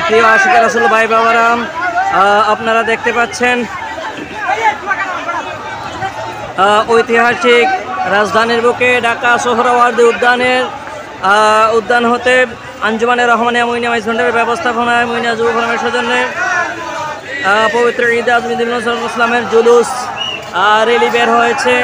প্রিয় আশিক রাসূল ভাই বাবারাম, আপনারা দেখতে পাচ্ছেন ঐতিহাসিক রাজধানীর বুকে ঢাকা সোহরাওয়ার্দী উদ্যান হতে আঞ্জুমানে রহমানিয়া মুইনিয়া মাইজভান্ডারের ব্যবস্থাপনায় মুইনিয়া যুব ফোরামের সৌজন্যে পবিত্র ঈদ আজমি ইসলামের জুলুস র্যালি বের হয়েছে।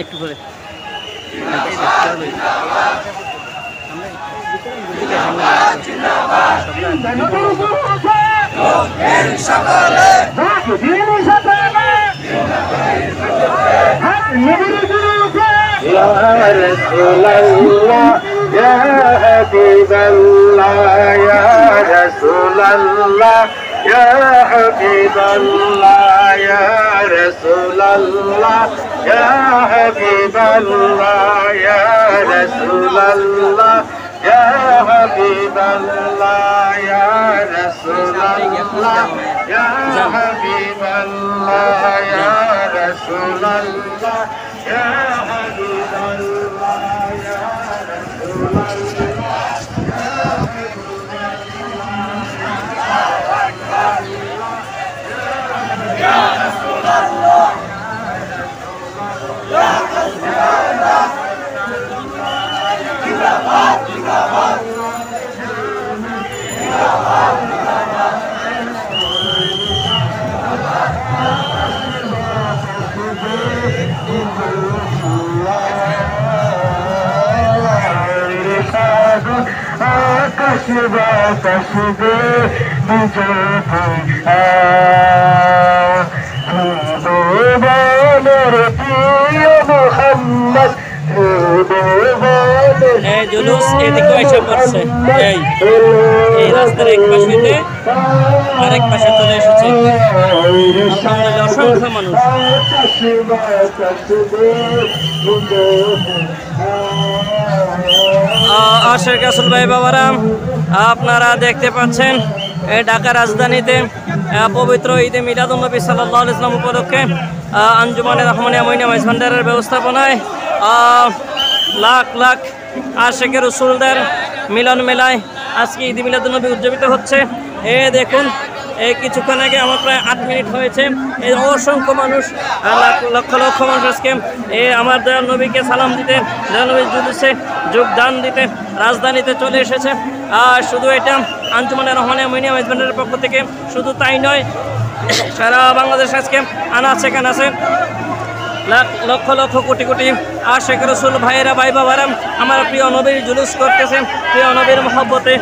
একটু করে يا رسول الله يا حبيب الله يا رسول الله يا حبيب الله يا رسول الله يا حبيب الله يا رسول الله يا حبيب الله يا رسول الله يا حبيب الله يا رسول الله يا حبيب الله يا رسول আকাশ বাতাস দে মোহাম্মদ জুলুস এদিকে এসে পড়ছে এই রাস্তার এক পাশ হইতে আরেক পাশে চলে এসেছে অসংখ্য মানুষ। আশেখ রাসূল ভাই বাবারা, আপনারা দেখতে পাচ্ছেন ঢাকা রাজধানীতে পবিত্র ঈদে মিলাদুন্নবী সাল্লাল্লাহু আলাইহি ওয়াসাল্লাম উপলক্ষে আঞ্জুমানে রহমানিয়া মুইনিয়া মাইজ ভান্ডারের ব্যবস্থাপনায় লাখ লাখ আশেখ রাসূলদের মিলন মেলায় আজকে ঈদ মিলাদুন্নবী উদযাপিত হচ্ছে। দেখুন এই কিছুক্ষণ আগে আমার প্রায় 8 মিনিট হয়েছে, এই অসংখ্য মানুষ লক্ষ লক্ষ মানুষ আজকে আমার দয়াল নবীকে সালাম দিতে, দয়াল নবীর জুলুসে যোগদান দিতে রাজধানীতে চলে এসেছে। শুধু এটা আঞ্জুমানে রহমানিয়া মুইনিয়া মাইজ ভান্ডারের পক্ষ থেকে, শুধু তাই নয়, সারা বাংলাদেশ আজকে আনাচে কানাচে লক্ষ লক্ষ কোটি কোটি আশেখ রাসূল ভাইয়েরা ভাই বাবারা আমার প্রিয় নবীর জুলুস করতেছে, প্রিয় নবীর মহব্বতে।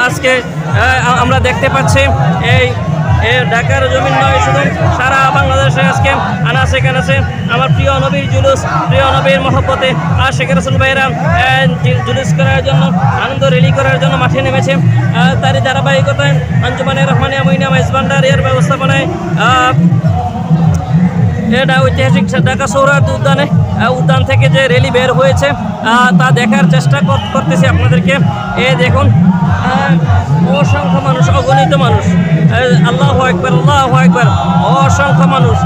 আজকে আমরা দেখতে পাচ্ছি এই ঢাকার জমিন নয়, শুধু সারা বাংলাদেশে আজকে আনাচে কানাচে আমার প্রিয় নবীর জুলুস, প্রিয় নবীর মহব্বতে আশেখ রাসূল ভাইয়েরা জুলুস করার জন্য, আনন্দ রেলি করার জন্য মাঠে নেমেছে। তারই ধারাবাহিকতায় আঞ্জুমানে রহমানিয়া মুইনিয়া মাইজ ভান্ডার এর ব্যবস্থাপনায় এটা ঐতিহাসিক ঢাকা সোহরাওয়ার্দী উদ্যান থেকে যে র্যালি বের হয়েছে তা দেখার চেষ্টা করতেছি আপনাদেরকে। দেখুন অসংখ্য মানুষ, অগণিত মানুষ, আল্লাহু আকবার আল্লাহু আকবার, অসংখ্য মানুষ,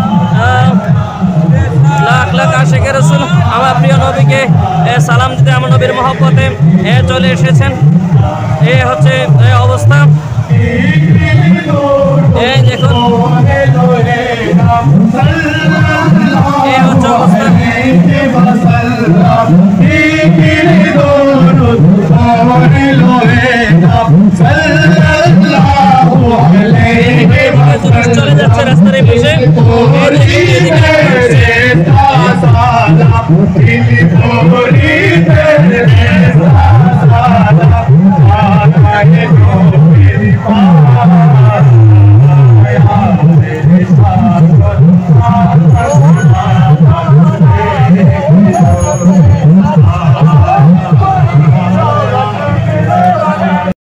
লাখ লাখ আশেখ রাসূল আমার প্রিয় নবীকে সালাম দিতে, আমার নবীর মহব্বতে চলে এসেছেন। হচ্ছে অবস্থা। দেখুন হচ্ছে অবস্থা। চলে যাচ্ছে রাস্তার এই পাশে।